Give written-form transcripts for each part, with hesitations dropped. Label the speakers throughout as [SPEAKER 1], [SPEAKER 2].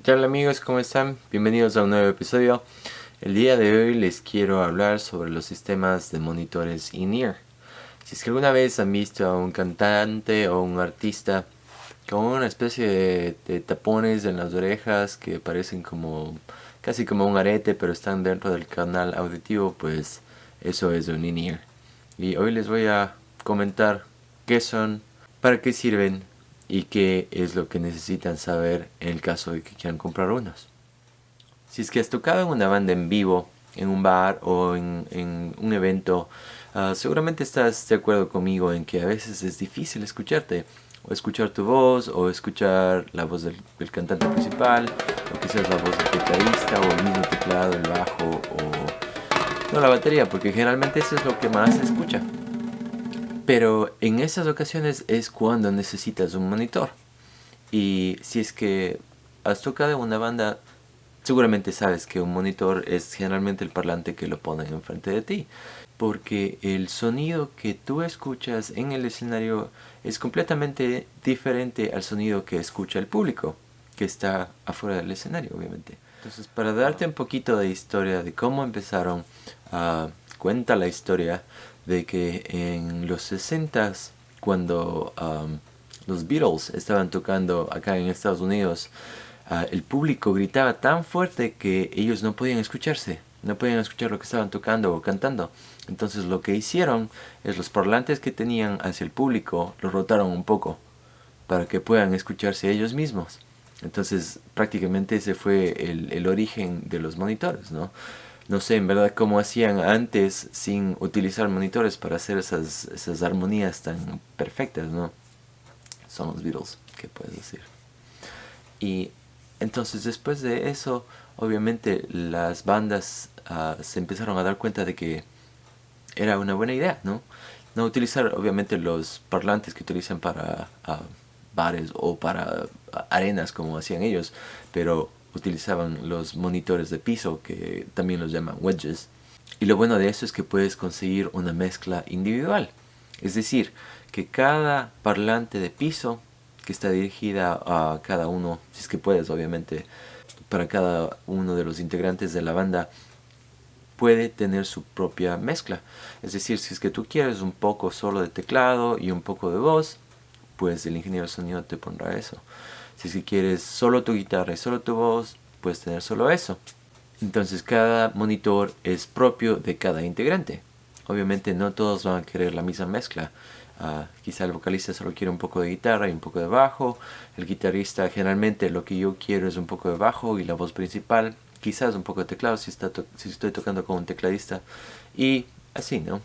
[SPEAKER 1] tal amigos? ¿Cómo están? Bienvenidos a un nuevo episodio. El día de hoy les quiero hablar sobre los sistemas de monitores in-ear. Si es que alguna vez han visto a un cantante o un artista con una especie de tapones en las orejas que parecen como casi como un arete, pero están dentro del canal auditivo, pues eso es un in-ear. Y hoy les voy a comentar qué son, para qué sirven y qué es lo que necesitan saber en el caso de que quieran comprar unos. Si es que has tocado en una banda en vivo, en un bar o en un evento, seguramente estás de acuerdo conmigo en que a veces es difícil escucharte, o escuchar tu voz, o escuchar la voz del cantante principal, o quizás la voz del tecladista, o el mismo teclado, el bajo, o no la batería, porque generalmente eso es lo que más se escucha. Pero en esas ocasiones es cuando necesitas un monitor. Y si es que has tocado en una banda, seguramente sabes que un monitor es generalmente el parlante que lo ponen enfrente de ti. Porque el sonido que tú escuchas en el escenario es completamente diferente al sonido que escucha el público, que está afuera del escenario, obviamente. Entonces, para darte un poquito de historia de cómo empezaron, cuenta la historia de que en los 60s, cuando los Beatles estaban tocando acá en Estados Unidos, el público gritaba tan fuerte que ellos no podían escucharse, no podían escuchar lo que estaban tocando o cantando. Entonces lo que hicieron es los parlantes que tenían hacia el público los rotaron un poco para que puedan escucharse ellos mismos. Entonces prácticamente ese fue el origen de los monitores, ¿no? No sé en verdad cómo hacían antes sin utilizar monitores para hacer esas armonías tan perfectas, ¿no? Son los Beatles, ¿qué puedes decir? Y entonces después de eso, obviamente las bandas se empezaron a dar cuenta de que era una buena idea, ¿no? No utilizar obviamente los parlantes que utilizan para bares o para arenas como hacían ellos, pero utilizaban los monitores de piso que también los llaman wedges. Y lo bueno de eso es que puedes conseguir una mezcla individual. Es decir, que cada parlante de piso que está dirigida a cada uno, si es que puedes obviamente, para cada uno de los integrantes de la banda, puede tener su propia mezcla. Es decir, si es que tú quieres un poco solo de teclado y un poco de voz, pues el ingeniero de sonido te pondrá eso. Si es que quieres solo tu guitarra y solo tu voz, puedes tener solo eso. Entonces cada monitor es propio de cada integrante. Obviamente no todos van a querer la misma mezcla. Quizá el vocalista solo quiere un poco de guitarra y un poco de bajo. El guitarrista generalmente lo que yo quiero es un poco de bajo y la voz principal. Quizás un poco de teclado si estoy tocando con un tecladista. Y así, ¿no?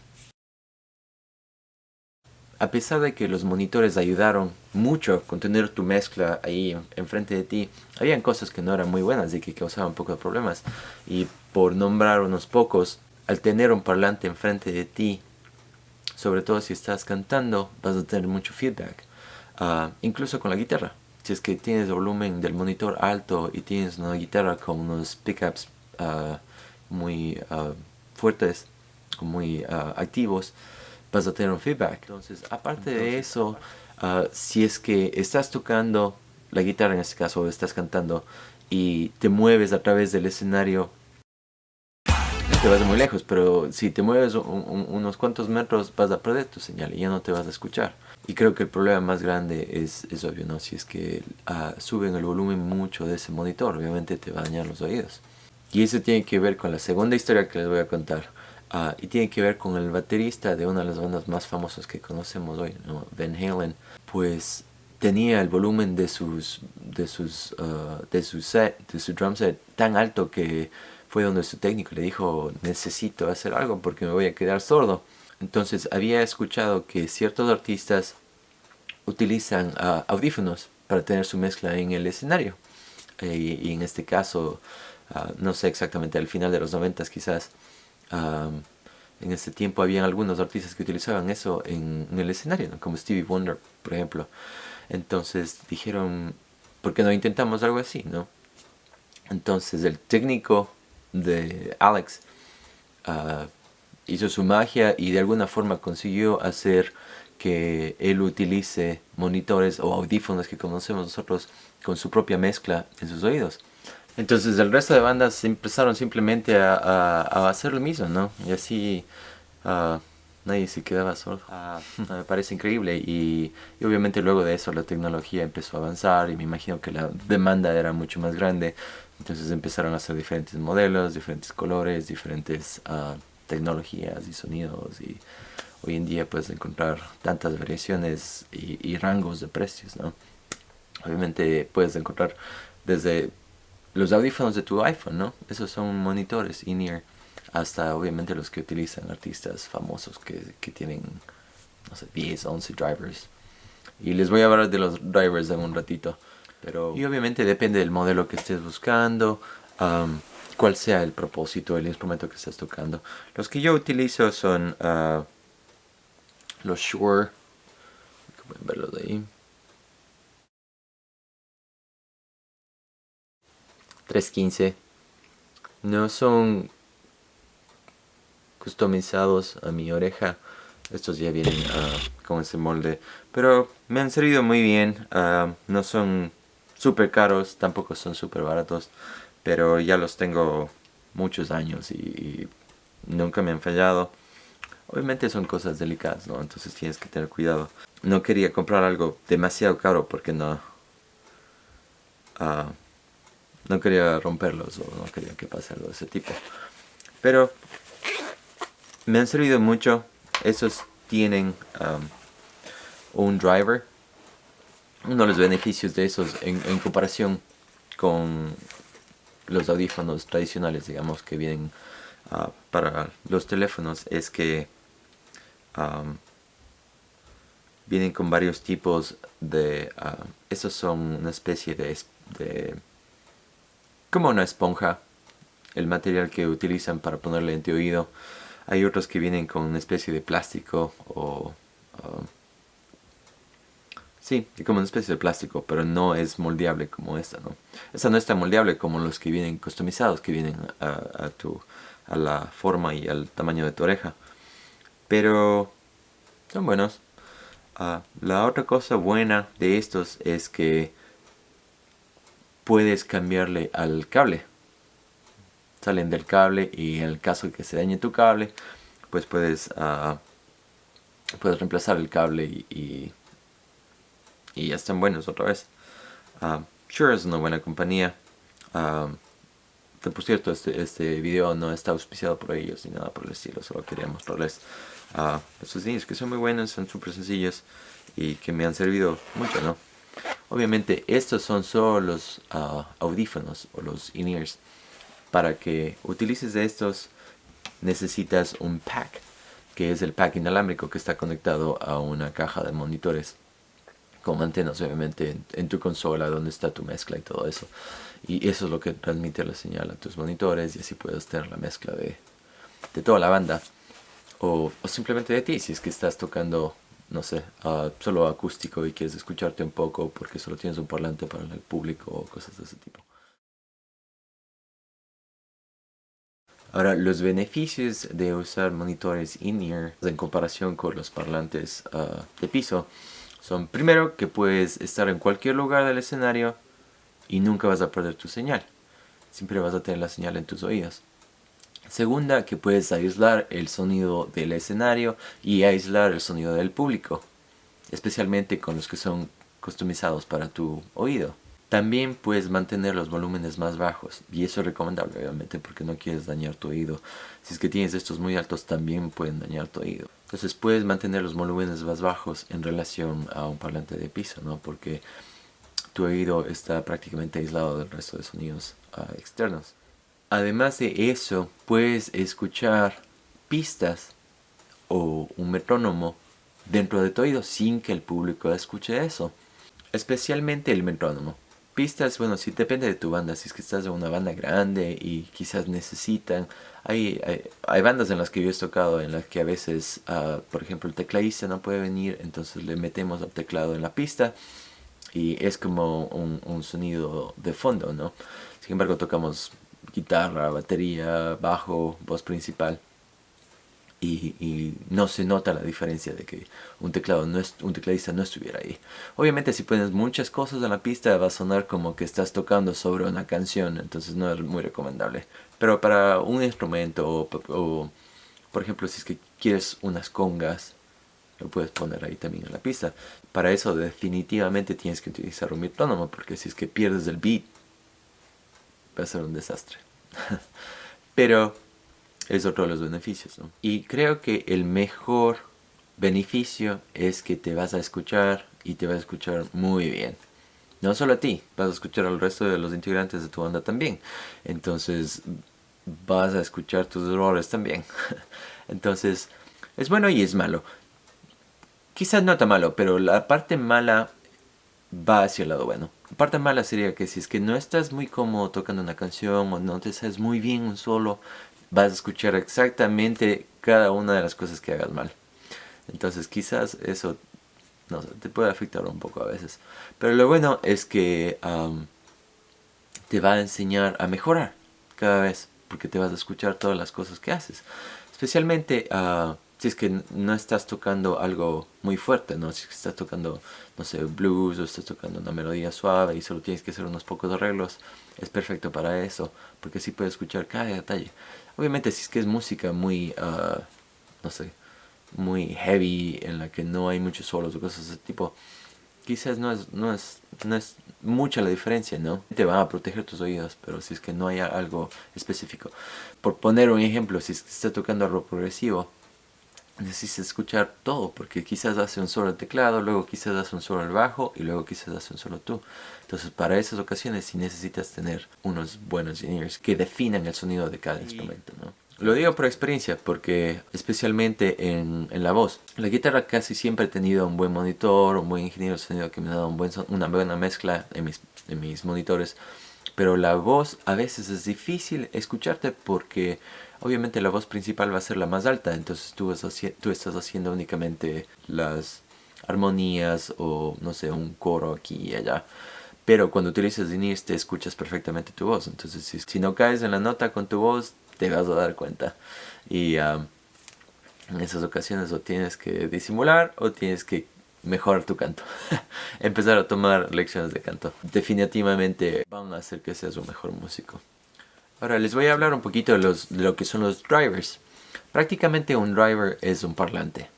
[SPEAKER 1] A pesar de que los monitores ayudaron mucho con tener tu mezcla ahí enfrente de ti, habían cosas que no eran muy buenas y que causaban un poco de problemas. Y por nombrar unos pocos, al tener un parlante enfrente de ti, sobre todo si estás cantando, vas a tener mucho feedback. Incluso con la guitarra. Si es que tienes el volumen del monitor alto y tienes una guitarra con unos pickups muy fuertes, muy activos, vas a tener un feedback. Entonces, aparte de eso, si es que estás tocando la guitarra en este caso, o estás cantando y te mueves a través del escenario, no te vas muy lejos, pero si te mueves unos cuantos metros vas a perder tu señal y ya no te vas a escuchar. Y creo que el problema más grande es obvio, ¿no? Si es que suben el volumen mucho de ese monitor, obviamente te va a dañar los oídos. Y eso tiene que ver con la segunda historia que les voy a contar. Y tiene que ver con el baterista de una de las bandas más famosas que conocemos hoy, ¿no? Van Halen. Pues tenía el volumen de su drum set tan alto que fue donde su técnico le dijo, necesito hacer algo porque me voy a quedar sordo. Entonces había escuchado que ciertos artistas utilizan audífonos para tener su mezcla en el escenario. Y en este caso, no sé exactamente, al final de los 90 quizás, en ese tiempo habían algunos artistas que utilizaban eso en el escenario, ¿no? Como Stevie Wonder, por ejemplo. Entonces dijeron, ¿por qué no intentamos algo así, no? Entonces el técnico de Alex hizo su magia y de alguna forma consiguió hacer que él utilice monitores o audífonos que conocemos nosotros con su propia mezcla en sus oídos. Entonces el resto de bandas empezaron simplemente a hacer lo mismo, ¿no? Y así nadie se quedaba solo. Me parece increíble y obviamente luego de eso la tecnología empezó a avanzar y me imagino que la demanda era mucho más grande. Entonces empezaron a hacer diferentes modelos, diferentes colores, diferentes tecnologías y sonidos y hoy en día puedes encontrar tantas variaciones y rangos de precios, ¿no? Obviamente puedes encontrar desde los audífonos de tu iPhone, ¿no? Esos son monitores in-ear. Hasta obviamente los que utilizan artistas famosos que tienen, no sé, 10, 11 drivers. Y les voy a hablar de los drivers en un ratito. Y obviamente depende del modelo que estés buscando, cuál sea el propósito del instrumento que estés tocando. Los que yo utilizo son los Shure. Pueden verlos de ahí. 315. No son customizados a mi oreja. Estos ya vienen con ese molde. Pero me han servido muy bien. No son súper caros, tampoco son súper baratos. Pero ya los tengo muchos años y nunca me han fallado. Obviamente son cosas delicadas, ¿no? Entonces tienes que tener cuidado. No quería comprar algo demasiado caro porque no quería romperlos o no quería que pase algo de ese tipo. Pero me han servido mucho. Esos tienen un driver. Uno de los beneficios de esos en comparación con los audífonos tradicionales, digamos, que vienen para los teléfonos, es que vienen con varios tipos de... esos son una especie de como una esponja, el material que utilizan para ponerle en tu oído. Hay otros que vienen con una especie de plástico o... sí, como una especie de plástico, pero no es moldeable como esta, ¿no? Esta no es tan moldeable como los que vienen customizados, que vienen a la forma y al tamaño de tu oreja. Pero son buenos. La otra cosa buena de estos es que puedes cambiarle al cable. Salen del cable y en el caso de que se dañe tu cable, pues puedes reemplazar el cable y ya están buenos otra vez. Shure es una buena compañía. Por cierto, este video no está auspiciado por ellos ni nada por el estilo, solo quería mostrarles estos niños que son muy buenos, son súper sencillos y que me han servido mucho, ¿no? Obviamente estos son solo los audífonos o los in-ears. Para que utilices de estos necesitas un pack, que es el pack inalámbrico que está conectado a una caja de monitores con antenas obviamente en tu consola donde está tu mezcla y todo eso. Y eso es lo que transmite la señal a tus monitores y así puedes tener la mezcla de toda la banda o simplemente de ti si es que estás tocando, no sé, solo acústico y quieres escucharte un poco porque solo tienes un parlante para el público o cosas de ese tipo. Ahora, los beneficios de usar monitores in-ear en comparación con los parlantes de piso son, primero, que puedes estar en cualquier lugar del escenario y nunca vas a perder tu señal. Siempre vas a tener la señal en tus oídos. Segunda, que puedes aislar el sonido del escenario y aislar el sonido del público, especialmente con los que son customizados para tu oído. También puedes mantener los volúmenes más bajos y eso es recomendable obviamente porque no quieres dañar tu oído. Si es que tienes estos muy altos también pueden dañar tu oído. Entonces puedes mantener los volúmenes más bajos en relación a un parlante de piso, ¿no? Porque tu oído está prácticamente aislado del resto de sonidos externos. Además de eso, puedes escuchar pistas o un metrónomo dentro de tu oído sin que el público escuche eso. Especialmente el metrónomo. Pistas, bueno, sí depende de tu banda. Si es que estás en una banda grande y quizás necesitan... Hay bandas en las que yo he tocado en las que a veces, por ejemplo, el tecladista no puede venir, entonces le metemos al teclado en la pista y es como un sonido de fondo, ¿no? Sin embargo, tocamos guitarra, batería, bajo, voz principal. y no se nota la diferencia de que un tecladista no estuviera ahí. Obviamente si pones muchas cosas en la pista va a sonar como que estás tocando sobre una canción, entonces no es muy recomendable. Pero para un instrumento o por ejemplo si es que quieres unas congas, lo puedes poner ahí también en la pista. Para eso definitivamente tienes que utilizar un metrónomo, porque si es que pierdes el beat va a ser un desastre. Pero es otro de los beneficios, ¿no? Y creo que el mejor beneficio es que te vas a escuchar y te vas a escuchar muy bien. No solo a ti, vas a escuchar al resto de los integrantes de tu banda también. Entonces vas a escuchar tus errores también. Entonces es bueno y es malo. Quizás no tan malo, pero la parte mala va hacia el lado bueno. La parte mala sería que si es que no estás muy cómodo tocando una canción o no te sabes muy bien un solo, vas a escuchar exactamente cada una de las cosas que hagas mal. Entonces quizás eso, no sé, te puede afectar un poco a veces. Pero lo bueno es que te va a enseñar a mejorar cada vez, porque te vas a escuchar todas las cosas que haces. Especialmente si es que no estás tocando algo muy fuerte, ¿no? Si es que estás tocando, no sé, blues o estás tocando una melodía suave y solo tienes que hacer unos pocos arreglos, es perfecto para eso, porque así puedes escuchar cada detalle. Obviamente si es que es música muy, no sé, muy heavy, en la que no hay muchos solos o cosas de ese tipo, quizás no es mucha la diferencia, ¿no? Te van a proteger tus oídos, pero si es que no hay algo específico. Por poner un ejemplo, si es que estás tocando algo progresivo, necesitas escuchar todo, porque quizás hace un solo el teclado, luego quizás hace un solo el bajo y luego quizás hace un solo tú. Entonces para esas ocasiones sí necesitas tener unos buenos ingenieros que definan el sonido de cada instrumento, ¿no? Lo digo por experiencia, porque especialmente en la voz. La guitarra casi siempre he tenido un buen monitor, un buen ingeniero de sonido que me ha dado una buena mezcla en mis monitores. Pero la voz a veces es difícil escucharte porque obviamente la voz principal va a ser la más alta. Entonces tú estás haciendo únicamente las armonías o no sé, un coro aquí y allá. Pero cuando utilizas in-ears te escuchas perfectamente tu voz. Entonces si no caes en la nota con tu voz, te vas a dar cuenta. Y en esas ocasiones o tienes que disimular o tienes que mejorar tu canto. Empezar a tomar lecciones de canto. Definitivamente van a hacer que seas un mejor músico. Ahora les voy a hablar un poquito de lo que son los drivers. Prácticamente un driver es un parlante.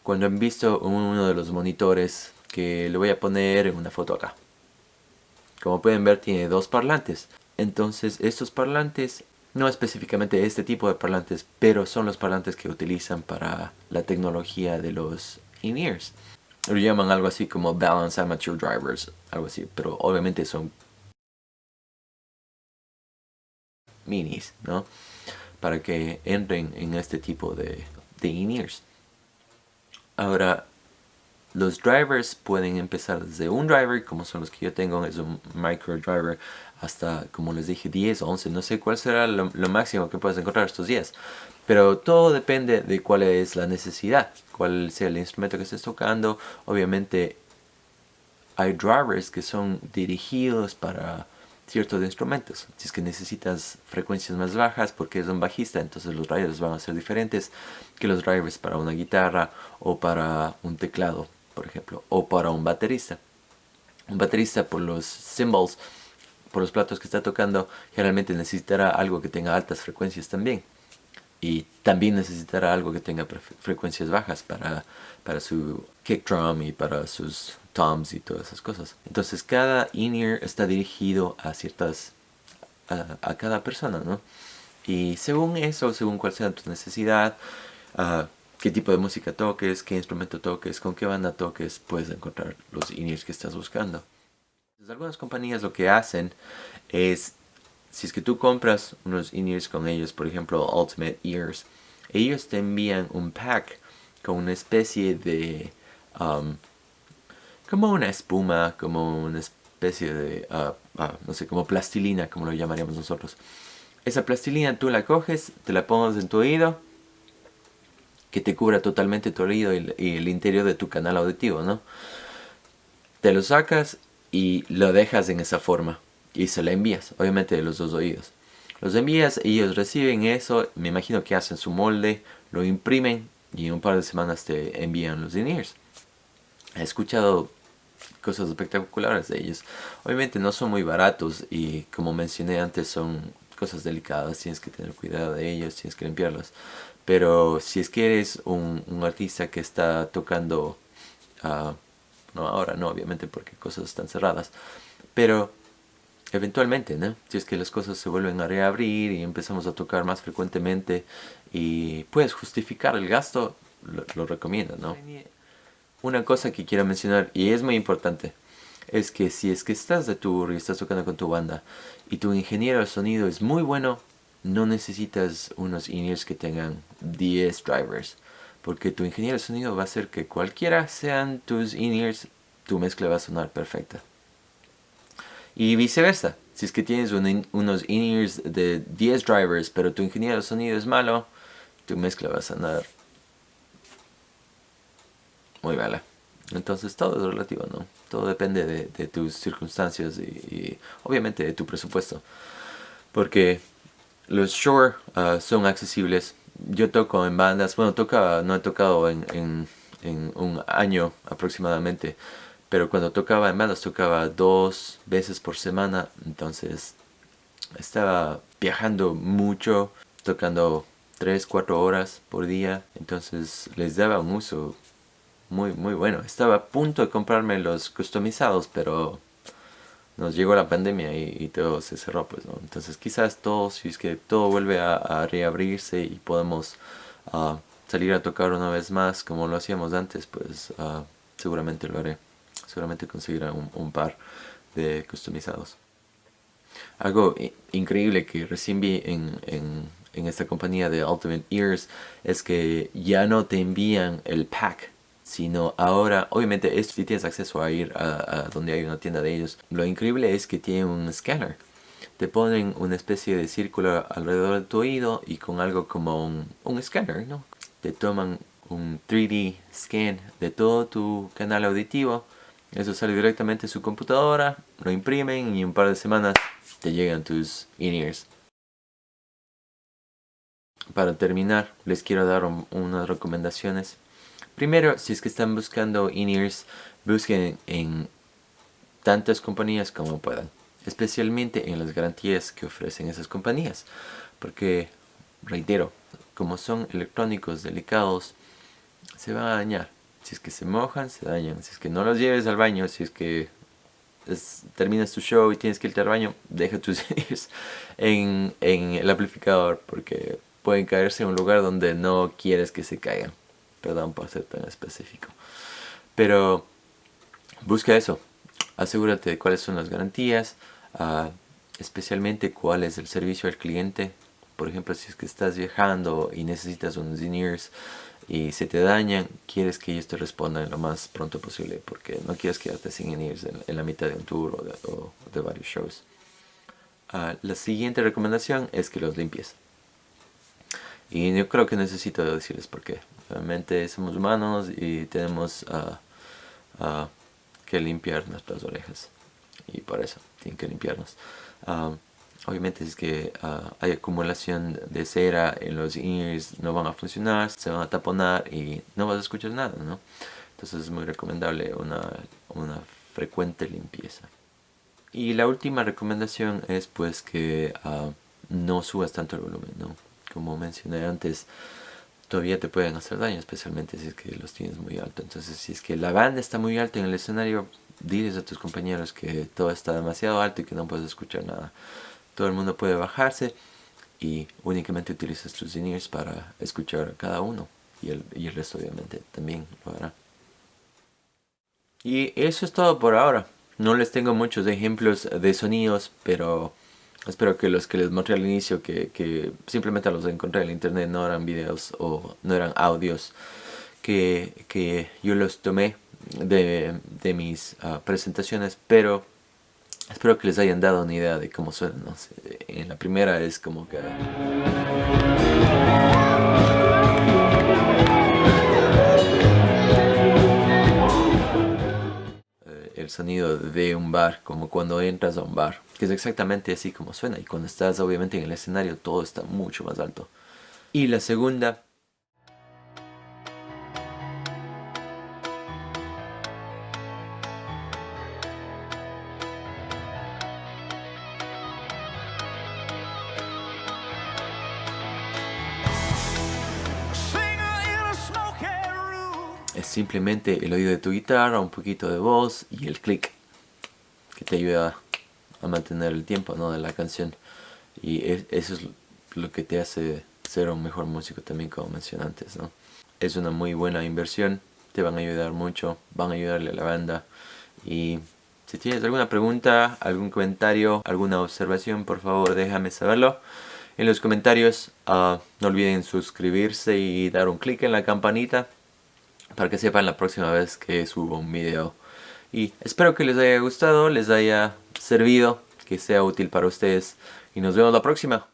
[SPEAKER 1] Cuando han visto uno de los monitores, que le voy a poner en una foto acá, como pueden ver tiene dos parlantes. Entonces estos parlantes, no específicamente este tipo de parlantes, pero son los parlantes que utilizan para la tecnología de los in-ears. Lo llaman algo así como Balance Amateur Drivers, algo así, pero obviamente son minis, ¿no? Para que entren en este tipo de in-ears. Ahora, los drivers pueden empezar desde un driver, como son los que yo tengo, es un micro driver, hasta, como les dije, 10 o 11. No sé cuál será lo máximo que puedes encontrar estos días. Pero todo depende de cuál es la necesidad, cuál sea el instrumento que estés tocando. Obviamente hay drivers que son dirigidos para ciertos instrumentos. Si es que necesitas frecuencias más bajas porque es un bajista, entonces los drivers van a ser diferentes que los drivers para una guitarra o para un teclado, por ejemplo, o para un baterista. Un baterista, por los cymbals, por los platos que está tocando, generalmente necesitará algo que tenga altas frecuencias también. Y también necesitará algo que tenga frecuencias bajas para su kick drum y para sus toms y todas esas cosas. Entonces cada in-ear está dirigido a a cada persona, ¿no? Y según eso, según cuál sea tu necesidad, qué tipo de música toques, qué instrumento toques, con qué banda toques, puedes encontrar los in-ears que estás buscando. Entonces, algunas compañías lo que hacen es, si es que tú compras unos in-ears con ellos, por ejemplo Ultimate Ears, ellos te envían un pack con una especie de como una espuma, como una especie de no sé, como plastilina, como lo llamaríamos nosotros. Esa plastilina tú la coges, te la pones en tu oído, que te cubra totalmente tu oído y el interior de tu canal auditivo, ¿no? Te lo sacas y lo dejas en esa forma y se la envías, obviamente de los dos oídos. Los envías, ellos reciben eso, me imagino que hacen su molde, lo imprimen y en un par de semanas te envían los in-ears. He escuchado cosas espectaculares de ellos. Obviamente no son muy baratos y como mencioné antes son cosas delicadas, tienes que tener cuidado de ellos, tienes que limpiarlos. Pero si es que eres un artista que está tocando, no ahora no obviamente porque cosas están cerradas, pero eventualmente, ¿no? Si es que las cosas se vuelven a reabrir y empezamos a tocar más frecuentemente y puedes justificar el gasto, lo recomiendo, ¿no? Una cosa que quiero mencionar, y es muy importante, es que si es que estás de tour y estás tocando con tu banda y tu ingeniero de sonido es muy bueno, no necesitas unos in-ears que tengan 10 drivers, porque tu ingeniero de sonido va a hacer que cualquiera sean tus in-ears, tu mezcla va a sonar perfecta. Y viceversa, si es que tienes unos in-ears de 10 drivers, pero tu ingeniero de sonido es malo, tu mezcla va a sonar muy mala. Entonces todo es relativo, ¿no? Todo depende de tus circunstancias y obviamente de tu presupuesto. Porque los Shure son accesibles. Yo toco en bandas, bueno, no he tocado en un año aproximadamente. Pero cuando tocaba en bandas tocaba 2 veces por semana. Entonces estaba viajando mucho, tocando 3, 4 horas por día. Entonces les daba un uso muy bueno. Estaba a punto de comprarme los customizados, pero nos llegó la pandemia y todo se cerró, pues, ¿no? Entonces quizás todo, si es que todo vuelve a reabrirse y podemos salir a tocar una vez más como lo hacíamos antes, pues seguramente lo haré. Seguramente conseguiré un par de customizados. Algo increíble que recién vi en esta compañía de Ultimate Ears es que ya no te envían el pack, sino ahora, obviamente, esto si tienes acceso a ir a donde hay una tienda de ellos. Lo increíble es que tienen un escáner. Te ponen una especie de círculo alrededor de tu oído y con algo como un escáner, ¿no? Te toman un 3D scan de todo tu canal auditivo. Eso sale directamente de su computadora, lo imprimen y en un par de semanas te llegan tus in-ears. Para terminar, les quiero dar unas recomendaciones. Primero, si es que están buscando in-ears, busquen en tantas compañías como puedan, especialmente en las garantías que ofrecen esas compañías, porque, reitero, como son electrónicos delicados, se van a dañar. Si es que se mojan, se dañan. Si es que no los lleves al baño, si es que terminas tu show y tienes que irte al baño, deja tus CDs en el amplificador porque pueden caerse en un lugar donde no quieres que se caigan. Perdón por ser tan específico. Pero busca eso. Asegúrate de cuáles son las garantías, especialmente cuál es el servicio al cliente. Por ejemplo, si es que estás viajando y necesitas unos in-ears y se te dañan, quieres que ellos te respondan lo más pronto posible porque no quieres quedarte sin in-ears en la mitad de un tour o de varios shows. La siguiente recomendación es que los limpies. Y yo creo que necesito decirles por qué. Realmente somos humanos y tenemos que limpiar nuestras orejas. Y por eso tienen que limpiarnos. Obviamente es que hay acumulación de cera en los in-ears, no van a funcionar, se van a taponar y no vas a escuchar nada, ¿no? Entonces es muy recomendable una frecuente limpieza. Y la última recomendación es pues que no subas tanto el volumen, ¿no? Como mencioné antes, todavía te pueden hacer daño, especialmente si es que los tienes muy alto. Entonces si es que la banda está muy alta en el escenario, diles a tus compañeros que todo está demasiado alto y que no puedes escuchar nada. Todo el mundo puede bajarse y únicamente utilizas tus in-ears para escuchar a cada uno. Y el resto obviamente también lo hará. Y eso es todo por ahora. No les tengo muchos ejemplos de sonidos, pero espero que los que les mostré al inicio, que simplemente los encontré en el internet, no eran videos o no eran audios, que yo los tomé de mis presentaciones, pero espero que les hayan dado una idea de cómo suenan, ¿no? En la primera es como que el sonido de un bar, como cuando entras a un bar, que es exactamente así como suena. Y cuando estás obviamente en el escenario todo está mucho más alto. Y la segunda es simplemente el oído de tu guitarra, un poquito de voz y el click que te ayuda a mantener el tiempo, ¿no?, de la canción. Y eso es lo que te hace ser un mejor músico también, como mencioné antes, ¿no? Es una muy buena inversión, te van a ayudar mucho, van a ayudarle a la banda. Y si tienes alguna pregunta, algún comentario, alguna observación, por favor déjame saberlo en los comentarios. No olviden suscribirse y dar un clic en la campanita para que sepan la próxima vez que subo un video. Y espero que les haya gustado, les haya servido, que sea útil para ustedes. Y nos vemos la próxima.